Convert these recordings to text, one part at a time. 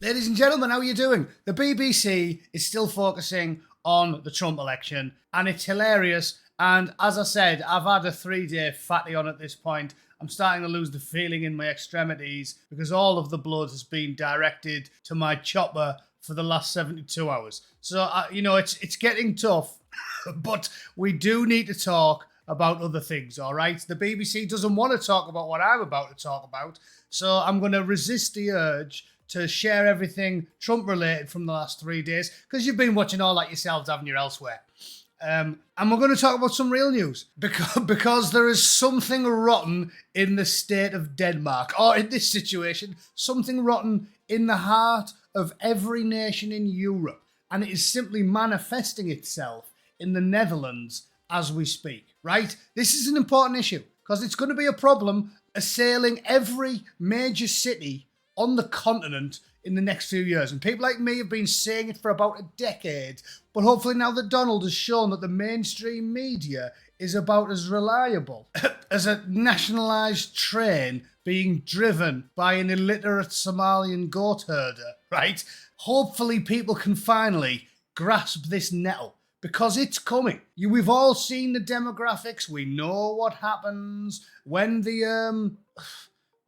Ladies and gentlemen, how are you doing? The BBC is still focusing on the Trump election, and it's hilarious. And as I said, I've had a 3-day fatty on at this point. I'm starting to lose the feeling in my extremities because all of the blood has been directed to my chopper for the last 72 hours. So, it's getting tough, but we do need to talk about other things, all right? The BBC doesn't want to talk about what I'm about to talk about, so I'm going to resist the urge to share everything Trump related from the last 3 days, because you've been watching all that yourselves, haven't you, elsewhere? And we're going to talk about some real news, because there is something rotten in the state of Denmark, or in this situation, something rotten in the heart of every nation in Europe, and it is simply manifesting itself in the Netherlands as we speak, right? This is an important issue, because it's going to be a problem assailing every major city on the continent in the next few years. And people like me have been saying it for about a decade, but hopefully now that Donald has shown that the mainstream media is about as reliable as a nationalised train being driven by an illiterate Somalian goat herder, right? Hopefully people can finally grasp this nettle, because it's coming. We've all seen the demographics. We know what happens when the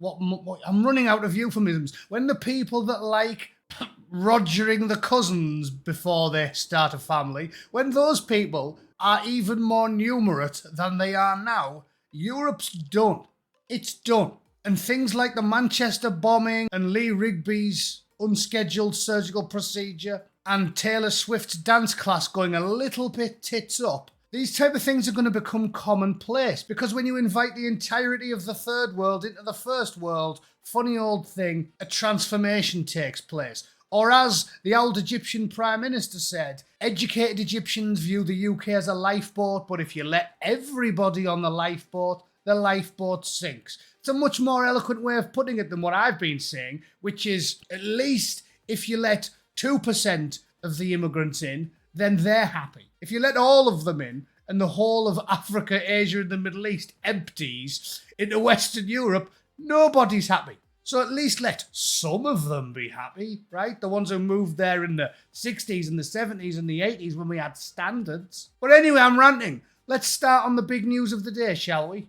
I'm running out of euphemisms. When the people that like rogering the cousins before they start a family, when those people are even more numerate than they are now, Europe's done. It's done. And things like the Manchester bombing and Lee Rigby's unscheduled surgical procedure and Taylor Swift's dance class going a little bit tits up, these type of things are going to become commonplace, because when you invite the entirety of the third world into the first world, funny old thing, a transformation takes place. Or as the old Egyptian Prime Minister said, educated Egyptians view the UK as a lifeboat, but if you let everybody on the lifeboat sinks. It's a much more eloquent way of putting it than what I've been saying, which is, at least if you let 2% of the immigrants in, then they're happy. If you let all of them in and the whole of Africa, Asia and the Middle East empties into Western Europe, nobody's happy. So at least let some of them be happy, right? The ones who moved there in the 60s and the 70s and the 80s when we had standards. But anyway, I'm ranting. Let's start on the big news of the day, shall we?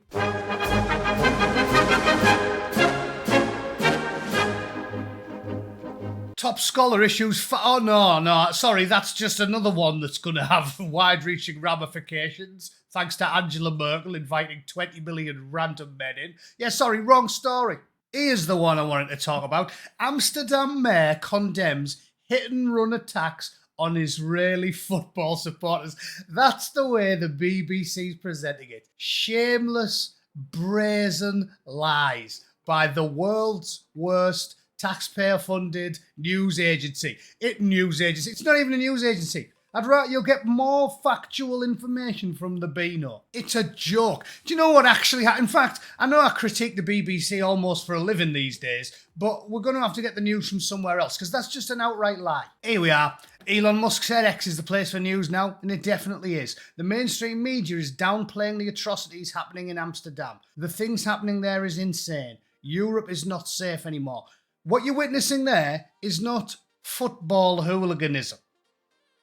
Top scholar issues. Sorry, that's just another one that's going to have wide-reaching ramifications, thanks to Angela Merkel inviting 20 million random men in. Yeah, sorry, wrong story. Here's the one I wanted to talk about. Amsterdam mayor condemns hit-and-run attacks on Israeli football supporters. That's the way the BBC's presenting it. Shameless, brazen lies by the world's worst taxpayer-funded news agency. It's not even a news agency. I'd rather you'll get more factual information from the Beano. It's a joke. Do you know what actually happened? In fact, I know I critique the BBC almost for a living these days, but we're going to have to get the news from somewhere else, because that's just an outright lie. Here we are. Elon Musk said X is the place for news now, and it definitely is. The mainstream media is downplaying the atrocities happening in Amsterdam. The things happening there is insane. Europe is not safe anymore. What you're witnessing there is not football hooliganism.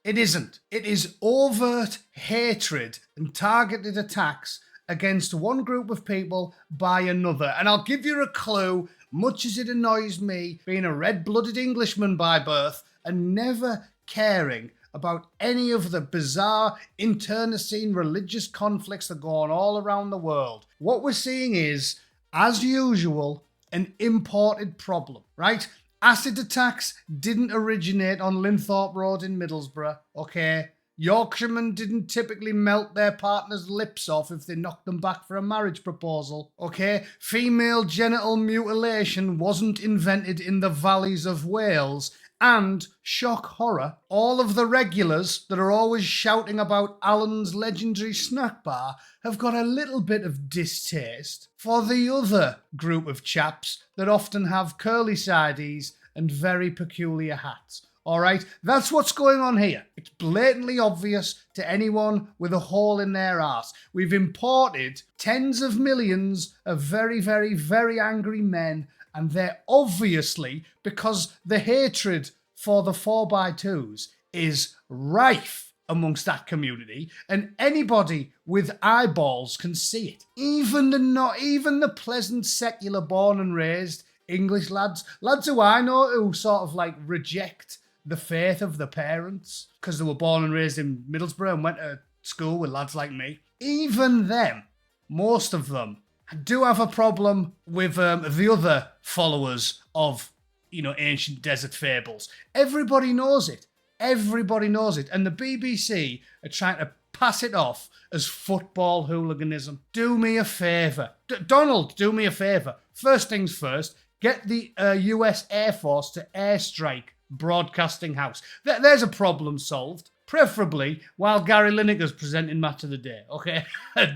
It isn't. It is overt hatred and targeted attacks against one group of people by another. And I'll give you a clue, much as it annoys me, being a red-blooded Englishman by birth and never caring about any of the bizarre internecine religious conflicts that go on all around the world. What we're seeing is, as usual, an imported problem, right? Acid attacks didn't originate on Linthorpe Road in Middlesbrough, okay? Yorkshiremen didn't typically melt their partner's lips off if they knocked them back for a marriage proposal, okay? Female genital mutilation wasn't invented in the valleys of Wales. And, shock horror, all of the regulars that are always shouting about Alan's legendary snack bar have got a little bit of distaste for the other group of chaps that often have curly sideys and very peculiar hats. All right, that's what's going on here. It's blatantly obvious to anyone with a hole in their arse. We've imported tens of millions of very, very, very angry men And they're obviously, because the hatred for the 4x2s is rife amongst that community, and anybody with eyeballs can see it. Even the pleasant, secular, born and raised English lads who I know who sort of like reject the faith of the parents because they were born and raised in Middlesbrough and went to school with lads like me. Even them, most of them, do have a problem with the other followers of, ancient desert fables. Everybody knows it. Everybody knows it. And the BBC are trying to pass it off as football hooliganism. Do me a favour. Donald, do me a favour. First things first, get the US Air Force to airstrike Broadcasting House. There's a problem solved. Preferably while Gary Lineker's presenting Match of the Day, okay?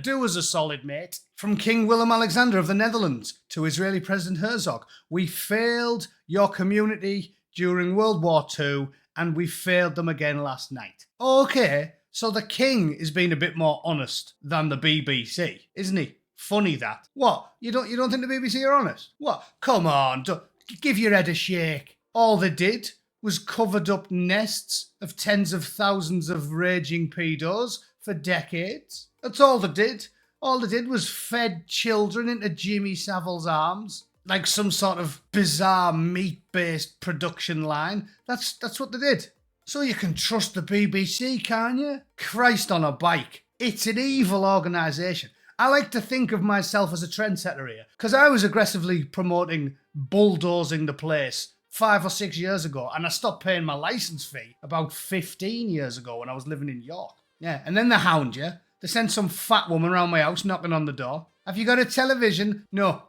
Do us a solid, mate. From King Willem-Alexander of the Netherlands to Israeli President Herzog, we failed your community during World War II and we failed them again last night. Okay, so the King is being a bit more honest than the BBC, isn't he? Funny that. What? You don't think the BBC are honest? What? Come on, give your head a shake. All they did was covered up nests of tens of thousands of raging pedos for decades. That's all they did. All they did was fed children into Jimmy Savile's arms, like some sort of bizarre meat-based production line. That's what they did. So you can trust the BBC, can't you? Christ on a bike. It's an evil organisation. I like to think of myself as a trendsetter here, because I was aggressively promoting bulldozing the place 5 or 6 years ago, and I stopped paying my licence fee about 15 years ago when I was living in York. Yeah, and then they hound you. They send some fat woman around my house knocking on the door. Have you got a television? No,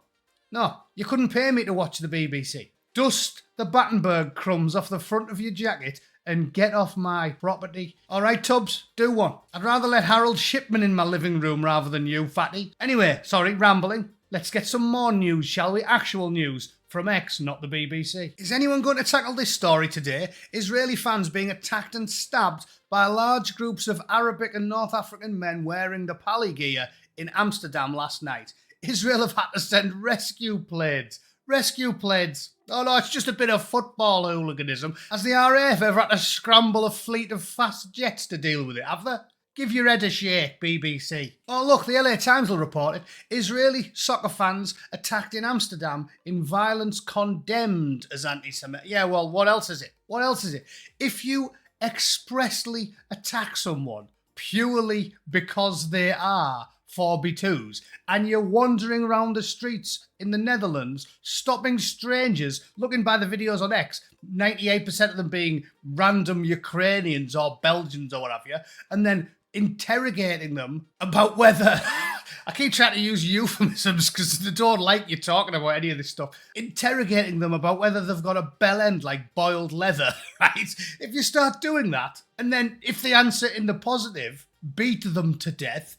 you couldn't pay me to watch the BBC. Dust the Battenberg crumbs off the front of your jacket and get off my property. All right, Tubbs, do one. I'd rather let Harold Shipman in my living room rather than you, fatty. Anyway, sorry, rambling. Let's get some more news, shall we? Actual news. From X, not the BBC. Is anyone going to tackle this story today? Israeli fans being attacked and stabbed by large groups of Arabic and North African men wearing the Pali gear in Amsterdam last night. Israel have had to send rescue planes. Rescue planes. Oh no, it's just a bit of football hooliganism. Has the RAF ever had to scramble a fleet of fast jets to deal with it, have they? Give your head a shake, BBC. Oh, look, the LA Times will report it. Israeli soccer fans attacked in Amsterdam in violence condemned as anti-Semitic. Yeah, well, what else is it? What else is it? If you expressly attack someone purely because they are 4B2s and you're wandering around the streets in the Netherlands, stopping strangers, looking by the videos on X, 98% of them being random Ukrainians or Belgians or what have you, and then interrogating them about whether... I keep trying to use euphemisms because they don't like you talking about any of this stuff. Interrogating them about whether they've got a bell end like boiled leather, right? If you start doing that, and then if they answer in the positive, beat them to death,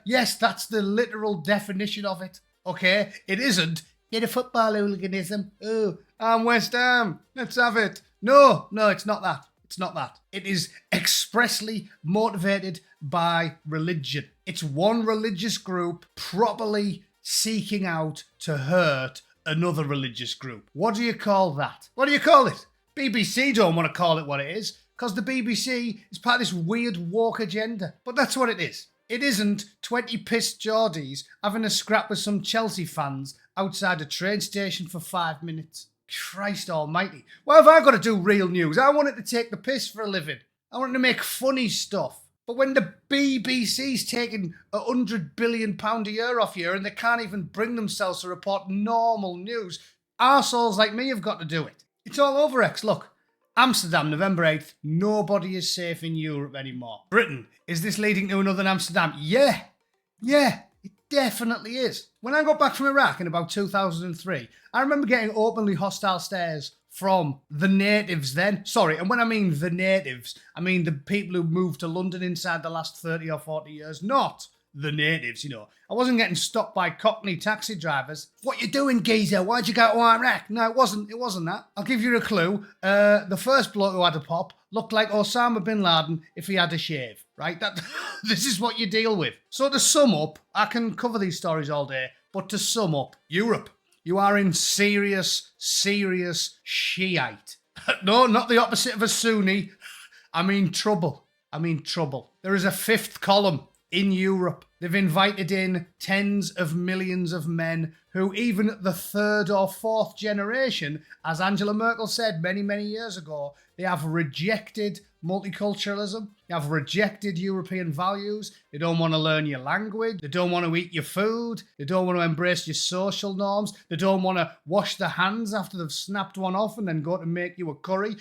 yes, that's the literal definition of it, okay? It isn't, get a football hooliganism, oh, I'm West Ham, let's have it. No, it's not that. It's not that. It is expressly motivated by religion. It's one religious group properly seeking out to hurt another religious group. What do you call that? What do you call it? BBC don't want to call it what it is, because the BBC is part of this weird woke agenda. But that's what it is. It isn't 20 pissed Geordies having a scrap with some Chelsea fans outside a train station for 5 minutes. Christ almighty. Why have I got to do real news? I wanted to take the piss for a living. I wanted to make funny stuff. But when the BBC's taking £100 billion a year off you and they can't even bring themselves to report normal news, arseholes like me have got to do it. It's all over X. Look, Amsterdam, November 8th. Nobody is safe in Europe anymore. Britain. Is this leading to another Amsterdam? Yeah, it definitely is. When I got back from Iraq in about 2003, I remember getting openly hostile stares from the natives then. Sorry, and when I mean the natives, I mean the people who moved to London inside the last 30 or 40 years, not the natives, you know. I wasn't getting stopped by Cockney taxi drivers. What you doing, geezer? Why'd you go to Iraq? No, it wasn't that. I'll give you a clue. The first bloke who had a pop looked like Osama bin Laden if he had a shave, right? This is what you deal with. So to sum up, I can cover these stories all day, but to sum up, Europe. You are in serious, serious shiite. No, not the opposite of a Sunni. I mean trouble. I mean trouble. There is a fifth column in Europe. They've invited in tens of millions of men who, even at the third or fourth generation, as Angela Merkel said many, many years ago, they have rejected multiculturalism. They have rejected European values. They don't want to learn your language. They don't want to eat your food. They don't want to embrace your social norms. They don't want to wash their hands after they've snapped one off and then go to make you a curry.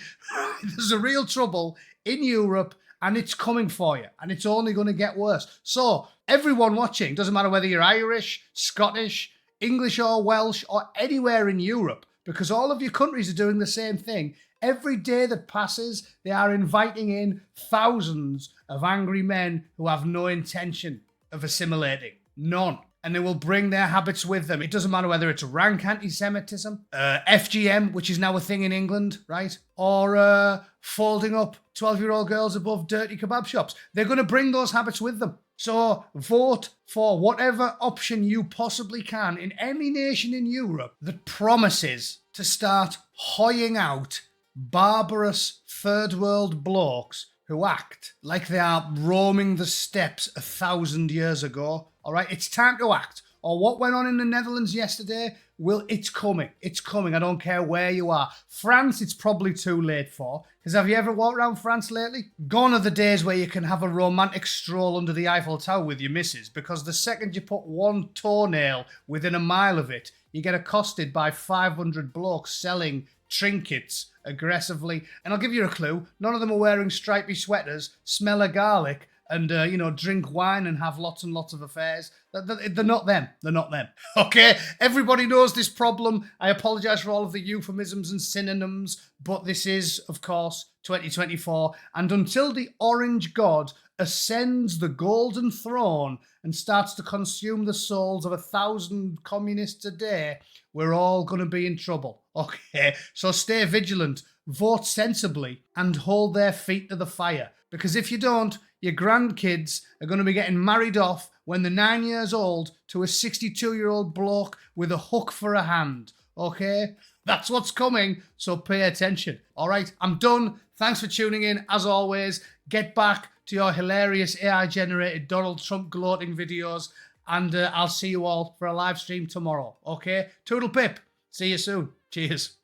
There's a real trouble in Europe, and it's coming for you, and it's only going to get worse. So everyone watching, doesn't matter whether you're Irish, Scottish, English or Welsh or anywhere in Europe, because all of your countries are doing the same thing. Every day that passes, they are inviting in thousands of angry men who have no intention of assimilating. None. And they will bring their habits with them. It doesn't matter whether it's rank anti-Semitism, FGM, which is now a thing in England, right? Or folding up 12-year-old girls above dirty kebab shops. They're going to bring those habits with them. So vote for whatever option you possibly can in any nation in Europe that promises to start hoying out barbarous third world blokes who act like they are roaming the steppes 1,000 years ago. All right, it's time to act. Or what went on in the Netherlands yesterday, it's coming. It's coming. I don't care where you are. France, it's probably too late for. Because have you ever walked around France lately? Gone are the days where you can have a romantic stroll under the Eiffel Tower with your missus. Because the second you put one toenail within a mile of it, you get accosted by 500 blokes selling trinkets aggressively. And I'll give you a clue. None of them are wearing stripy sweaters, smell of garlic, and, drink wine and have lots and lots of affairs. They're not them. They're not them. Okay? Everybody knows this problem. I apologise for all of the euphemisms and synonyms, but this is, of course, 2024. And until the orange god ascends the golden throne and starts to consume the souls of 1,000 communists a day, we're all going to be in trouble. Okay? So stay vigilant, vote sensibly, and hold their feet to the fire. Because if you don't, your grandkids are going to be getting married off when they're 9 years old to a 62-year-old bloke with a hook for a hand. Okay? That's what's coming, so pay attention. All right, I'm done. Thanks for tuning in. As always, get back to your hilarious AI-generated Donald Trump gloating videos, and I'll see you all for a live stream tomorrow. Okay? Toodle pip. See you soon. Cheers.